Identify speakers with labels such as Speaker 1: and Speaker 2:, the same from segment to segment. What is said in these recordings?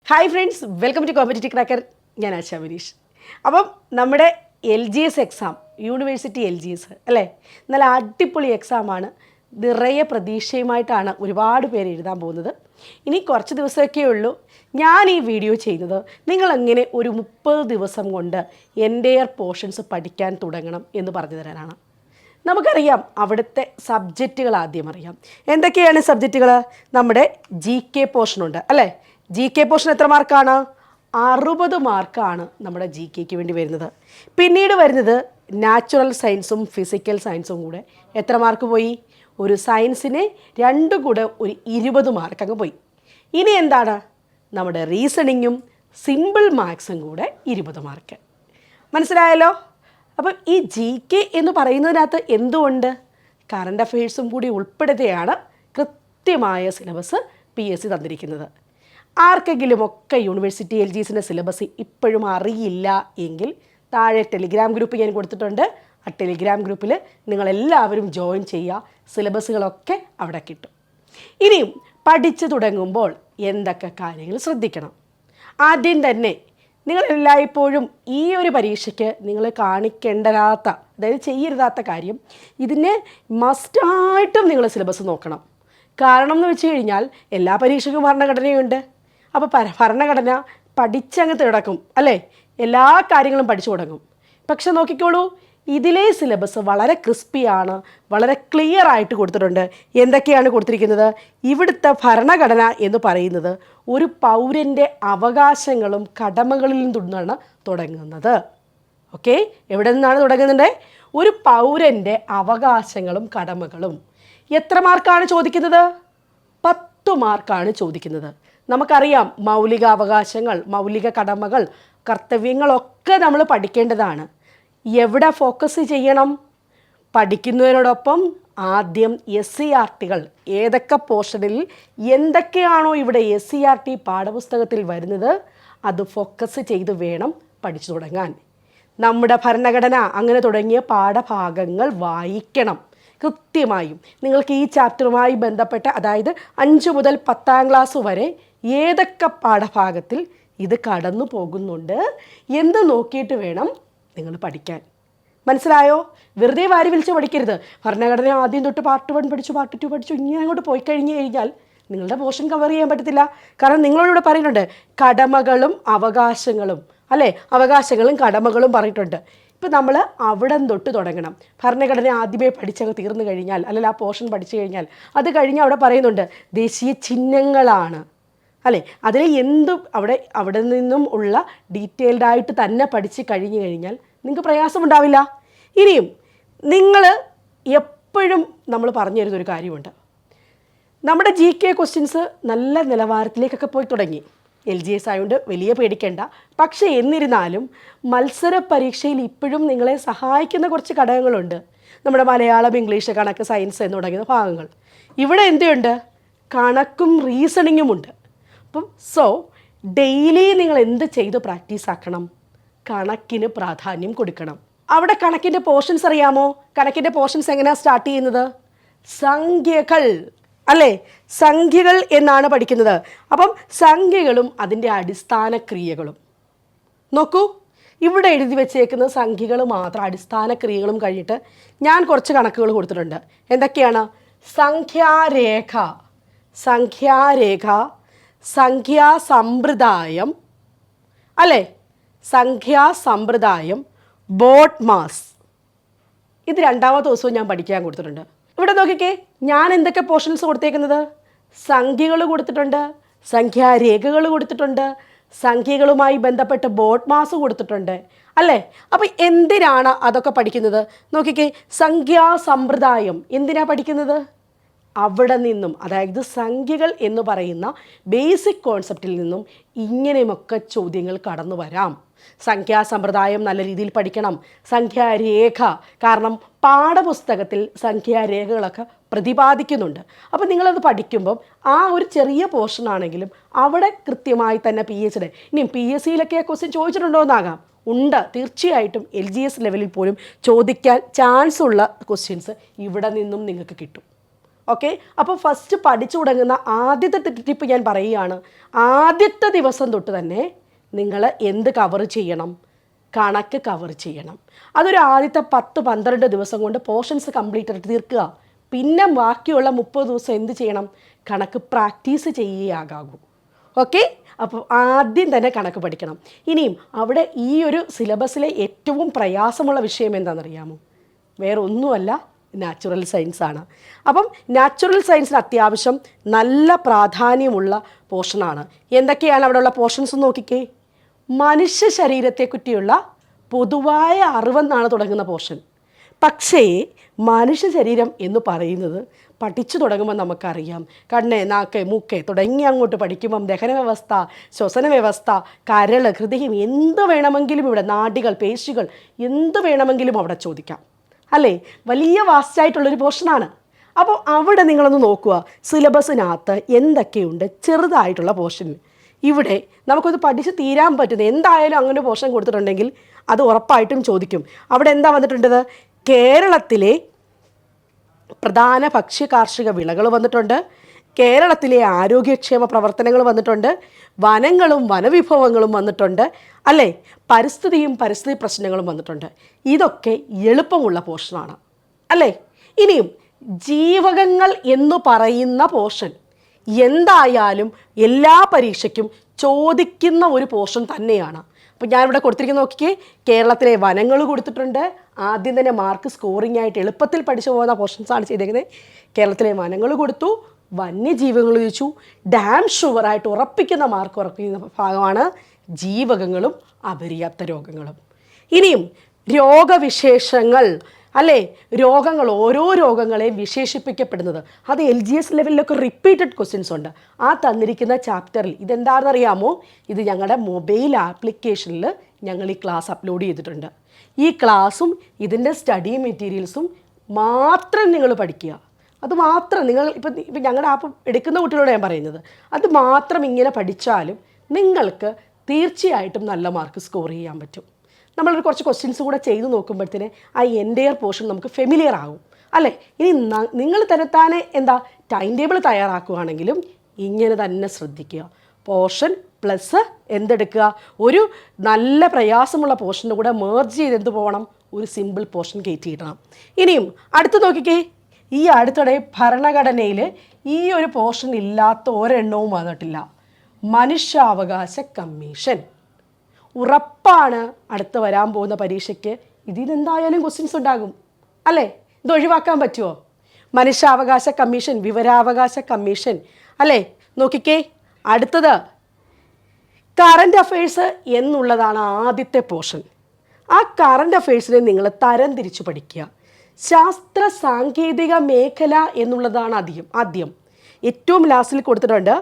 Speaker 1: Hi friends, welcome to competitive cracker. ഞാൻ ആശാ മനീഷ്. അപ്പം നമ്മുടെ LGS എക്സാം, യൂണിവേഴ്സിറ്റി LGS അല്ലേ, നല്ല അടിപൊളി എക്സാമാണ്. നിറയെ പ്രതീക്ഷയുമായിട്ടാണ് ഒരുപാട് പേര് എഴുതാൻ പോകുന്നത്. ഇനി കുറച്ച് ദിവസമൊക്കെ ഉള്ളൂ. ഞാൻ ഈ വീഡിയോ ചെയ്യുന്നത് നിങ്ങളെങ്ങനെ ഒരു 30 ദിവസം കൊണ്ട് എൻ്റെയർ പോർഷൻസ് പഠിക്കാൻ തുടങ്ങണം എന്ന് പറഞ്ഞു തരാനാണ്. നമുക്കറിയാം അവിടുത്തെ സബ്ജക്റ്റുകൾ ആദ്യം അറിയാം. എന്തൊക്കെയാണ് സബ്ജക്റ്റുകൾ? നമ്മുടെ GK പോർഷനുണ്ട് അല്ലേ. GK പോർഷൻ എത്ര മാർക്കാണ്? 60 മാർക്കാണ് നമ്മുടെ GKക്ക് വേണ്ടി വരുന്നത്. പിന്നീട് വരുന്നത് നാച്ചുറൽ സയൻസും ഫിസിക്കൽ സയൻസും കൂടെ എത്ര മാർക്ക് പോയി? ഒരു സയൻസിന് രണ്ടും കൂടെ ഒരു 20 മാർക്ക് അങ്ങ് പോയി. ഇനി എന്താണ്? നമ്മുടെ റീസണിങ്ങും സിമ്പിൾ മാത്സും കൂടെ 20 മാർക്ക്. മനസ്സിലായല്ലോ? അപ്പം ഈ GK എന്ന് പറയുന്നതിനകത്ത് എന്തുകൊണ്ട് കറണ്ട് അഫെയർസും കൂടി ഉൾപ്പെടുത്തിയാണ് കൃത്യമായ സിലബസ് PSC തന്നിരിക്കുന്നത്. ആർക്കെങ്കിലുമൊക്കെ യൂണിവേഴ്സിറ്റി LGSൻ്റെ സിലബസ് ഇപ്പോഴും അറിയില്ല എങ്കിൽ താഴെ ടെലിഗ്രാം ഗ്രൂപ്പ് ഞാൻ കൊടുത്തിട്ടുണ്ട്. ആ ടെലിഗ്രാം ഗ്രൂപ്പിൽ നിങ്ങളെല്ലാവരും ജോയിൻ ചെയ്യുക. സിലബസുകളൊക്കെ അവിടെ കിട്ടും. ഇനിയും പഠിച്ചു തുടങ്ങുമ്പോൾ എന്തൊക്കെ കാര്യങ്ങൾ ശ്രദ്ധിക്കണം? ആദ്യം തന്നെ നിങ്ങൾ എല്ലായ്പ്പോഴും ഈ ഒരു പരീക്ഷയ്ക്ക് നിങ്ങൾ കാണിക്കേണ്ടതാത്ത, അതായത് ചെയ്യരുതാത്ത കാര്യം, ഇതിനെ മസ്റ്റായിട്ടും നിങ്ങൾ സിലബസ് നോക്കണം. കാരണം എന്ന് വെച്ച് കഴിഞ്ഞാൽ എല്ലാ പരീക്ഷയ്ക്കും ഭരണഘടനയുണ്ട്. അപ്പോൾ ഭരണഘടന പഠിച്ചങ്ങ് തുടക്കും അല്ലേ, എല്ലാ കാര്യങ്ങളും പഠിച്ചു തുടങ്ങും. പക്ഷെ നോക്കിക്കോളൂ, ഇതിലെ സിലബസ് വളരെ ക്രിസ്പിയാണ്, വളരെ ക്ലിയർ ആയിട്ട് കൊടുത്തിട്ടുണ്ട്. എന്തൊക്കെയാണ് കൊടുത്തിരിക്കുന്നത്? ഇവിടുത്തെ ഭരണഘടന എന്ന് പറയുന്നത് ഒരു പൗരൻ്റെ അവകാശങ്ങളും കടമകളിൽ നിന്നാണ് തുടങ്ങുന്നത്. ഓക്കെ, എവിടെ നിന്നാണ് തുടങ്ങുന്നത്? ഒരു പൗരൻ്റെ അവകാശങ്ങളും കടമകളും. എത്ര മാർക്കാണ് ചോദിക്കുന്നത്? 10 മാർക്കാണ് ചോദിക്കുന്നത്. നമുക്കറിയാം മൗലിക അവകാശങ്ങൾ, മൗലിക കടമകൾ, കർത്തവ്യങ്ങളൊക്കെ നമ്മൾ പഠിക്കേണ്ടതാണ്. എവിടെ ഫോക്കസ് ചെയ്യണം? പഠിക്കുന്നതിനോടൊപ്പം ആദ്യം SCERTകൾ ഏതൊക്കെ പോർഷനിൽ എന്തൊക്കെയാണോ ഇവിടെ SCERT പാഠപുസ്തകത്തിൽ വരുന്നത് അത് ഫോക്കസ് ചെയ്ത് വേണം പഠിച്ചു തുടങ്ങാൻ. നമ്മുടെ ഭരണഘടന അങ്ങനെ തുടങ്ങിയ പാഠഭാഗങ്ങൾ വായിക്കണം കൃത്യമായും. നിങ്ങൾക്ക് ഈ ചാപ്റ്ററുമായി ബന്ധപ്പെട്ട, അതായത് 5 മുതൽ 10ാം ക്ലാസ് വരെ ഏതൊക്കെ പാഠഭാഗത്തിൽ ഇത് കടന്നു പോകുന്നുണ്ട് എന്ന് നോക്കിയിട്ട് വേണം നിങ്ങൾ പഠിക്കാൻ. മനസ്സിലായോ? വെറുതെ വാരി വിളിച്ച് പഠിക്കരുത്. ഭരണഘടന ആദ്യം തൊട്ട് പാർട്ട് 1 പഠിച്ചു, പാർട്ട് 2 പഠിച്ചു, ഇങ്ങനെ അങ്ങോട്ട് പോയി കഴിഞ്ഞ് കഴിഞ്ഞാൽ നിങ്ങളുടെ പോർഷൻ കവർ ചെയ്യാൻ പറ്റത്തില്ല. കാരണം നിങ്ങളോടിവിടെ പറയുന്നുണ്ട് കടമകളും അവകാശങ്ങളും അല്ലേ, അവകാശങ്ങളും കടമകളും പറഞ്ഞിട്ടുണ്ട്. ഇപ്പം നമ്മൾ അവിടെ തൊട്ട് തുടങ്ങണം. ഭരണഘടന ആദ്യമേ പഠിച്ചങ്ങ് തീർന്നു കഴിഞ്ഞാൽ, അല്ലെങ്കിൽ ആ പോർഷൻ പഠിച്ചു കഴിഞ്ഞാൽ അത് കഴിഞ്ഞ് അവിടെ പറയുന്നുണ്ട് ദേശീയ ചിഹ്നങ്ങളാണ് അല്ലേ. അതിൽ എന്തും അവിടെ നിന്നും ഉള്ള ഡീറ്റെയിൽഡായിട്ട് തന്നെ പഠിച്ച് കഴിഞ്ഞ് കഴിഞ്ഞാൽ നിങ്ങൾക്ക് പ്രയാസമുണ്ടാവില്ല. ഇനിയും നിങ്ങൾ എപ്പോഴും നമ്മൾ പറഞ്ഞു തരുന്നൊരു കാര്യമുണ്ട്. നമ്മുടെ GK ക്വസ്റ്റ്യൻസ് നല്ല നിലവാരത്തിലേക്കൊക്കെ പോയി തുടങ്ങി. LGS ആയതുകൊണ്ട് വലിയ പേടിക്കേണ്ട. പക്ഷേ എന്നിരുന്നാലും മത്സര പരീക്ഷയിൽ ഇപ്പോഴും നിങ്ങളെ സഹായിക്കുന്ന കുറച്ച് ഘടകങ്ങളുണ്ട്. നമ്മുടെ മലയാളം, ഇംഗ്ലീഷ്, കണക്ക്, സയൻസ് എന്ന് തുടങ്ങിയ ഭാഗങ്ങൾ. ഇവിടെ എന്തുണ്ട്? കണക്കും റീസണിങ്ങും ഉണ്ട്. അപ്പം ഡെയിലി നിങ്ങൾ എന്ത് ചെയ്ത് പ്രാക്ടീസ് ആക്കണം? കണക്കിന് പ്രാധാന്യം കൊടുക്കണം. അവിടെ കണക്കിൻ്റെ പോർഷൻസ് അറിയാമോ? കണക്കിൻ്റെ പോർഷൻസ് എങ്ങനെയാണ് സ്റ്റാർട്ട് ചെയ്യുന്നത്? സംഖ്യകൾ അല്ലേ, സംഖ്യകൾ എന്നാണ് പഠിക്കുന്നത്. അപ്പം സംഖ്യകളും അതിൻ്റെ അടിസ്ഥാന ക്രിയകളും. നോക്കൂ, ഇവിടെ എഴുതി വെച്ചേക്കുന്ന സംഖ്യകൾ മാത്രം, അടിസ്ഥാന ക്രിയകളും കഴിഞ്ഞിട്ട് ഞാൻ കുറച്ച് കണക്കുകൾ കൊടുത്തിട്ടുണ്ട്. എന്തൊക്കെയാണ്? സംഖ്യാരേഖ, സംഖ്യാരേഖ, സംഖ്യാസമ്പ്രദായം അല്ലേ, സംഖ്യാസമ്പ്രദായം, ബോഡ് മാസ്. ഇത് 2ാമത്തെ ദിവസവും ഞാൻ പഠിക്കാൻ കൊടുത്തിട്ടുണ്ട്. ഇവിടെ നോക്കിക്കേ, ഞാൻ എന്തൊക്കെ പോർഷൻസ് കൊടുത്തേക്കുന്നത്? സംഖ്യകൾ കൊടുത്തിട്ടുണ്ട്, സംഖ്യാരേഖകൾ കൊടുത്തിട്ടുണ്ട്, സംഖ്യകളുമായി ബന്ധപ്പെട്ട് ബോഡ് മാസ് കൊടുത്തിട്ടുണ്ട് അല്ലേ. അപ്പം എന്തിനാണ് അതൊക്കെ പഠിക്കുന്നത്? നോക്കിക്കേ, സംഖ്യാസമ്പ്രദായം എന്തിനാണ് പഠിക്കുന്നത്? അവിടെ നിന്നും, അതായത് സംഖ്യകൾ എന്ന് പറയുന്ന ബേസിക് കോൺസെപ്റ്റിൽ നിന്നും ഇങ്ങനെയൊക്കെ ചോദ്യങ്ങൾ കടന്നു വരാം. സംഖ്യാസമ്പ്രദായം നല്ല രീതിയിൽ പഠിക്കണം. സംഖ്യാരേഖ, കാരണം പാഠപുസ്തകത്തിൽ സംഖ്യാരേഖകളൊക്കെ പ്രതിപാദിക്കുന്നുണ്ട്. അപ്പോൾ നിങ്ങളത് പഠിക്കുമ്പം ആ ഒരു ചെറിയ പോർഷൻ ആണെങ്കിലും അവിടെ കൃത്യമായി തന്നെ ഇനിയും PSCയിലൊക്കെ ക്വസ്റ്റ്യൻ ചോദിച്ചിട്ടുണ്ടോ എന്നാകാം. ഉണ്ട്, തീർച്ചയായിട്ടും LGS ലെവലിൽ പോലും ചോദിക്കാൻ ചാൻസ് ഉള്ള ക്വസ്റ്റ്യൻസ് ഇവിടെ നിന്നും നിങ്ങൾക്ക് കിട്ടും. ഓക്കെ, അപ്പോൾ ഫസ്റ്റ് പഠിച്ചു തുടങ്ങുന്ന ആദ്യത്തെ ടിപ്പ് ഞാൻ പറയുകയാണ്, ആദ്യത്തെ ദിവസം തൊട്ട് തന്നെ നിങ്ങൾ എന്ത് കവർ ചെയ്യണം? കണക്ക് കവർ ചെയ്യണം. അതൊരു ആദ്യത്തെ 10-12 ദിവസം കൊണ്ട് പോർഷൻസ് കംപ്ലീറ്റ് ആയിട്ട് തീർക്കുക. പിന്നെ ബാക്കിയുള്ള 30 ദിവസം എന്ത് ചെയ്യണം? കണക്ക് പ്രാക്ടീസ് ചെയ്യുകയാകാവൂ. ഓക്കെ, അപ്പോൾ ആദ്യം തന്നെ കണക്ക് പഠിക്കണം. ഇനിയും അവിടെ ഈ ഒരു സിലബസിലെ ഏറ്റവും പ്രയാസമുള്ള വിഷയം എന്താണെന്നറിയാമോ? വേറെ ഒന്നുമല്ല, നാച്ചുറൽ സയൻസ് ആണ്. അപ്പം നാച്ചുറൽ സയൻസിന് അത്യാവശ്യം നല്ല പ്രാധാന്യമുള്ള പോർഷനാണ്. എന്തൊക്കെയാണ് അവിടെയുള്ള പോർഷൻസ് നോക്കിക്കേ. മനുഷ്യ ശരീരത്തെപ്പറ്റിയുള്ള പൊതുവായ അറിവെന്നാണ് തുടങ്ങുന്ന പോർഷൻ. പക്ഷേ മനുഷ്യ ശരീരം എന്ന് പറയുന്നത് പഠിച്ചു തുടങ്ങുമ്പോൾ നമുക്കറിയാം, കണ്ണ്, നാക്ക്, മൂക്ക് തുടങ്ങി അങ്ങോട്ട് പഠിക്കുമ്പം ദഹന വ്യവസ്ഥ, ശ്വസന വ്യവസ്ഥ, കരൾ, ഹൃദയം, എന്ത് വേണമെങ്കിലും ഇവിടെ, നാഡികൾ, പേശികൾ, എന്ത് വേണമെങ്കിലും അവിടെ ചോദിക്കാം അല്ലേ? വലിയ വാസ്റ്റായിട്ടുള്ളൊരു പോർഷനാണ്. അപ്പോൾ അവിടെ നിങ്ങളൊന്ന് നോക്കുക, സിലബസിനകത്ത് എന്തൊക്കെയുണ്ട് ചെറുതായിട്ടുള്ള പോർഷന്. ഇവിടെ നമുക്കൊന്ന് പഠിച്ച് തീരാൻ പറ്റുന്നത് എന്തായാലും അങ്ങനെ ഒരു പോർഷൻ കൊടുത്തിട്ടുണ്ടെങ്കിൽ അത് ഉറപ്പായിട്ടും ചോദിക്കും. അവിടെ എന്താ വന്നിട്ടുണ്ടത്? കേരളത്തിലെ പ്രധാന ഭക്ഷ്യ കാർഷിക വിളകൾ വന്നിട്ടുണ്ട്, കേരളത്തിലെ ആരോഗ്യക്ഷേമ പ്രവർത്തനങ്ങൾ വന്നിട്ടുണ്ട്, വനങ്ങളും വനവിഭവങ്ങളും വന്നിട്ടുണ്ട് അല്ലേ, പരിസ്ഥിതിയും പരിസ്ഥിതി പ്രശ്നങ്ങളും വന്നിട്ടുണ്ട്. ഇതൊക്കെ എളുപ്പമുള്ള പോർഷനാണ് അല്ലേ? ഇനിയും ജീവകങ്ങൾ എന്ന് പറയുന്ന പോർഷൻ എന്തായാലും എല്ലാ പരീക്ഷയ്ക്കും ചോദിക്കുന്ന ഒരു പോർഷൻ തന്നെയാണ്. അപ്പോൾ ഞാനിവിടെ കൊടുത്തിരിക്കുന്ന നോക്കിക്കേ, കേരളത്തിലെ വനങ്ങൾ കൊടുത്തിട്ടുണ്ട്. ആദ്യം തന്നെ മാർക്ക് സ്കോറിംഗ് ആയിട്ട് എളുപ്പത്തിൽ പഠിച്ചു പോകുന്ന പോർഷൻസാണ് ചെയ്തേക്കുന്നത്. കേരളത്തിലെ വനങ്ങൾ കൊടുത്തു, വന്യജീവികൾ ചോദിച്ചു, ഡാം ഷുവറായിട്ട് ഉറപ്പിക്കുന്ന മാർക്ക് ഉറപ്പിക്കുന്ന ഭാഗമാണ് ജീവകങ്ങളും അപര്യാപ്ത രോഗങ്ങളും. ഇനിയും രോഗവിശേഷങ്ങൾ അല്ലേ, രോഗങ്ങൾ, ഓരോ രോഗങ്ങളെയും വിശേഷിപ്പിക്കപ്പെടുന്നത് അത് LGS ലെവലിലൊക്കെ റിപ്പീറ്റഡ് ക്വസ്റ്റ്യൻസ് ഉണ്ട്. ആ തന്നിരിക്കുന്ന ചാപ്റ്ററിൽ ഇതെന്താണെന്നറിയാമോ? ഇത് ഞങ്ങളുടെ മൊബൈൽ ആപ്ലിക്കേഷനിൽ ഞങ്ങൾ ഈ ക്ലാസ് അപ്ലോഡ് ചെയ്തിട്ടുണ്ട്. ഈ ക്ലാസ്സും ഇതിൻ്റെ സ്റ്റഡി മെറ്റീരിയൽസും മാത്രം നിങ്ങൾ പഠിക്കുക. അത് മാത്രം നിങ്ങൾ ഇപ്പം ഞങ്ങളുടെ ആപ്പ് എടുക്കുന്ന കുട്ടികളോട് ഞാൻ പറയുന്നത്, അത് മാത്രം ഇങ്ങനെ പഠിച്ചാലും നിങ്ങൾക്ക് തീർച്ചയായിട്ടും നല്ല മാർക്ക് സ്കോർ ചെയ്യാൻ പറ്റും. നമ്മളൊരു കുറച്ച് ക്വസ്റ്റ്യൻസ് കൂടെ ചെയ്ത് നോക്കുമ്പോഴത്തേന് ആ എൻ്റെയർ പോർഷൻ നമുക്ക് ഫെമിലിയർ ആകും അല്ലേ? ഇനി നിങ്ങൾ തന്നെത്താനെ എന്താ ടൈം ടേബിൾ തയ്യാറാക്കുകയാണെങ്കിലും ഇങ്ങനെ തന്നെ ശ്രദ്ധിക്കുക. പോർഷൻ പ്ലസ് എന്തെടുക്കുക, ഒരു നല്ല പ്രയാസമുള്ള പോർഷൻ്റെ കൂടെ മേർജ് ചെയ്ത് എന്ത് പോകണം, ഒരു സിമ്പിൾ പോർഷൻ കയറ്റിയിടണം. ഇനിയും അടുത്ത് നോക്കിക്കേ, ഈ അടുത്തിടെ ഭരണഘടനയിൽ ഈ ഒരു പോർഷൻ ഇല്ലാത്ത ഒരെണ്ണവും വന്നിട്ടില്ല. മനുഷ്യാവകാശ കമ്മീഷൻ ഉറപ്പാണ് അടുത്ത് വരാൻ പോകുന്ന പരീക്ഷയ്ക്ക് ഇതിനെന്തായാലും ക്വസ്റ്റ്യൻസ് ഉണ്ടാകും അല്ലേ? ഇത് ഒഴിവാക്കാൻ പറ്റുമോ? മനുഷ്യാവകാശ കമ്മീഷൻ, വിവരാവകാശ കമ്മീഷൻ അല്ലേ? നോക്കിക്കേ, അടുത്തത് കറണ്ട് അഫയേഴ്സ് എന്നുള്ളതാണ് ആദ്യത്തെ പോർഷൻ. ആ കറണ്ട് അഫയേഴ്സിനെ നിങ്ങൾ തരം തിരിച്ചു പഠിക്കുക. ശാസ്ത്ര സാങ്കേതിക മേഖല എന്നുള്ളതാണ് ആദ്യം. ഏറ്റവും ലാസ്റ്റിൽ കൊടുത്തിട്ടുണ്ട്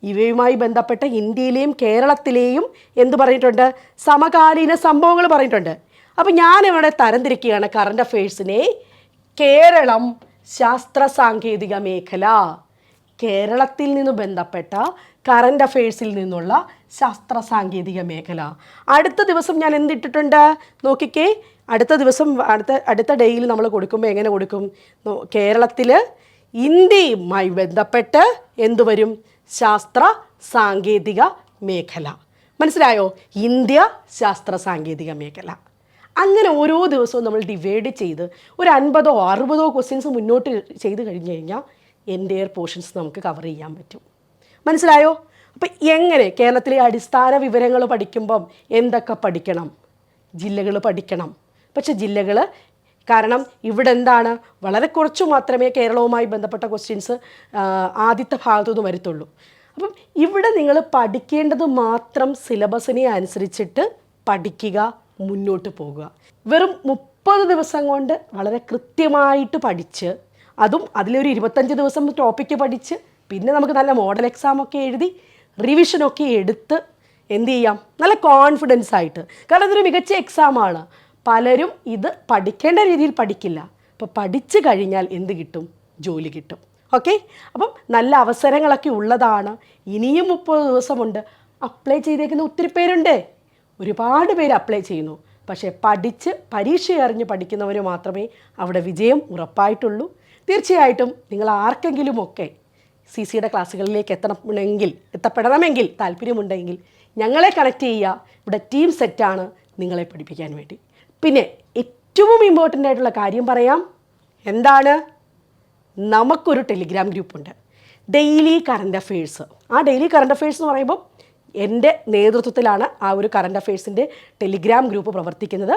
Speaker 1: ഇവയുമായി ബന്ധപ്പെട്ട ഇന്ത്യയിലെയും കേരളത്തിലെയും എന്ത് പറഞ്ഞിട്ടുണ്ട്, സമകാലീന സംഭവങ്ങൾ പറഞ്ഞിട്ടുണ്ട്. അപ്പോൾ ഞാനിവിടെ തരംതിരിക്കുകയാണ് കറണ്ട് അഫയേഴ്സിനെ. കേരളം ശാസ്ത്ര സാങ്കേതിക മേഖല, കേരളത്തിൽ നിന്ന് ബന്ധപ്പെട്ട കറണ്ട് അഫയേഴ്സിൽ നിന്നുള്ള ശാസ്ത്ര സാങ്കേതിക മേഖല. അടുത്ത ദിവസം ഞാൻ എന്തിട്ടിട്ടുണ്ട് നോക്കിക്കേ, അടുത്ത ദിവസം അടുത്ത ഡേയിൽ നമ്മൾ കൊടുക്കുമ്പോൾ എങ്ങനെ കൊടുക്കും? കേരളത്തിൽ ഇന്ത്യയുമായി ബന്ധപ്പെട്ട് എന്തു വരും? ശാസ്ത്ര സാങ്കേതിക മേഖല. മനസ്സിലായോ? ഇന്ത്യ ശാസ്ത്ര സാങ്കേതിക മേഖല. അങ്ങനെ ഓരോ ദിവസവും നമ്മൾ ഡിവൈഡ് ചെയ്ത് ഒരു 50 or 60 ക്വസ്റ്റ്യൻസ് മുന്നോട്ട് ചെയ്ത് കഴിഞ്ഞ് കഴിഞ്ഞാൽ എൻ്റെയർ പോർഷൻസ് നമുക്ക് കവർ ചെയ്യാൻ പറ്റും. മനസ്സിലായോ? അപ്പം എങ്ങനെ കേരളത്തിലെ അടിസ്ഥാന വിവരങ്ങൾ പഠിക്കുമ്പം എന്തൊക്കെ പഠിക്കണം? ജില്ലകൾ പഠിക്കണം. പക്ഷെ ജില്ലകൾ കാരണം ഇവിടെ എന്താണ്, വളരെ കുറച്ച് മാത്രമേ കേരളവുമായി ബന്ധപ്പെട്ട ക്വസ്റ്റ്യൻസ് ആദ്യത്തെ ഭാഗത്തുനിന്ന് വരത്തുള്ളൂ. അപ്പം ഇവിടെ നിങ്ങൾ പഠിക്കേണ്ടത് മാത്രം സിലബസിനെ അനുസരിച്ചിട്ട് പഠിക്കുക, മുന്നോട്ട് പോകുക. വെറും 30 ദിവസം കൊണ്ട് വളരെ കൃത്യമായിട്ട് പഠിച്ച്, അതും അതിലൊരു 25 ദിവസം ടോപ്പിക്ക് പഠിച്ച്, പിന്നെ നമുക്ക് നല്ല മോഡൽ എക്സാമൊക്കെ എഴുതി റിവിഷനൊക്കെ എടുത്ത് എന്ത് ചെയ്യാം, നല്ല കോൺഫിഡൻസ് ആയിട്ട്. കാരണം ഇതൊരു മികച്ച എക്സാമാണ്. പലരും ഇത് പഠിക്കേണ്ട രീതിയിൽ പഠിക്കില്ല. അപ്പോൾ പഠിച്ചു കഴിഞ്ഞാൽ എന്ത് കിട്ടും? ജോലി കിട്ടും. ഓക്കെ, അപ്പം നല്ല അവസരങ്ങളൊക്കെ ഉള്ളതാണ്. ഇനിയും 30 ദിവസമുണ്ട്. അപ്ലൈ ചെയ്തേക്കുന്ന ഒത്തിരി പേരുണ്ട്, ഒരുപാട് പേര് അപ്ലൈ ചെയ്യുന്നു. പക്ഷേ പഠിച്ച് പരീക്ഷ അറിഞ്ഞ് പഠിക്കുന്നവർ മാത്രമേ അവിടെ വിജയം ഉറപ്പായിട്ടുള്ളൂ. തീർച്ചയായിട്ടും നിങ്ങൾ ആർക്കെങ്കിലുമൊക്കെ CCയുടെ ക്ലാസ്സുകളിലേക്ക് എത്തപ്പെടണമെങ്കിൽ താല്പര്യമുണ്ടെങ്കിൽ ഞങ്ങളെ കണക്ട് ചെയ്യുക. ഇവിടെ ടീം സെറ്റാണ് നിങ്ങളെ പഠിപ്പിക്കാൻ വേണ്ടി. പിന്നെ ഏറ്റവും ഇമ്പോർട്ടൻ്റ് ആയിട്ടുള്ള കാര്യം പറയാം. എന്താണ്? നമുക്കൊരു ടെലിഗ്രാം ഗ്രൂപ്പുണ്ട്, ഡെയിലി കറണ്ട് അഫെയർസ്. ആ ഡെയിലി കറണ്ട് അഫെയർസ് എന്ന് പറയുമ്പോൾ എൻ്റെ നേതൃത്വത്തിലാണ് ആ ഒരു കറണ്ട് അഫെയർസിൻ്റെ ടെലിഗ്രാം ഗ്രൂപ്പ് പ്രവർത്തിക്കുന്നത്.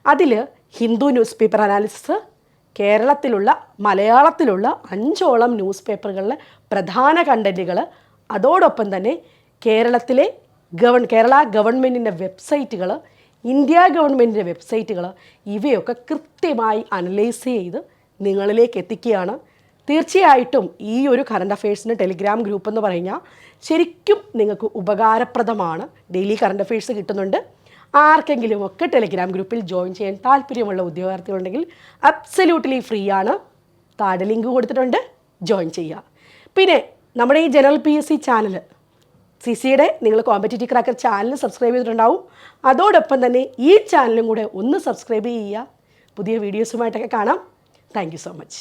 Speaker 1: അതിൽ ഹിന്ദു ന്യൂസ് പേപ്പർ അനാലിസിസ്, കേരളത്തിലുള്ള മലയാളത്തിലുള്ള 5ഓളം ന്യൂസ് പേപ്പറുകളിലെ പ്രധാന കണ്ടൻറ്റുകൾ, അതോടൊപ്പം തന്നെ കേരളത്തിലെ കേരള ഗവൺമെൻറ്റിൻ്റെ വെബ്സൈറ്റുകൾ, ഇന്ത്യ ഗവൺമെൻറ്റിൻ്റെ വെബ്സൈറ്റുകൾ, ഇവയൊക്കെ കൃത്യമായി അനലൈസ് ചെയ്ത് നിങ്ങളിലേക്ക് എത്തിക്കുകയാണ്. തീർച്ചയായിട്ടും ഈ ഒരു കറണ്ട് അഫെയർസിന് ടെലിഗ്രാം ഗ്രൂപ്പ് എന്ന് പറഞ്ഞാൽ ശരിക്കും നിങ്ങൾക്ക് ഉപകാരപ്രദമാണ്. ഡെയിലി കറണ്ട് അഫെയർസ് കിട്ടുന്നുണ്ട്. ആർക്കെങ്കിലുമൊക്കെ ടെലിഗ്രാം ഗ്രൂപ്പിൽ ജോയിൻ ചെയ്യാൻ താല്പര്യമുള്ള ഉദ്യോഗാർത്ഥികളുണ്ടെങ്കിൽ അബ്സല്യൂട്ട്ലി ഫ്രീ ആണ്. താഴെ ലിങ്ക് കൊടുത്തിട്ടുണ്ട്, ജോയിൻ ചെയ്യുക. പിന്നെ നമ്മുടെ ഈ ജനറൽ PSC ചാനൽ, CCയുടെ നിങ്ങൾ കോമ്പറ്റേറ്റീവ് ക്രാക്കർ ചാനൽ സബ്സ്ക്രൈബ് ചെയ്തിട്ടുണ്ടാവും. അതോടൊപ്പം തന്നെ ഈ ചാനലും കൂടെ ഒന്ന് സബ്സ്ക്രൈബ് ചെയ്യുക. പുതിയ വീഡിയോസുമായിട്ടൊക്കെ കാണാം. Thank you so much.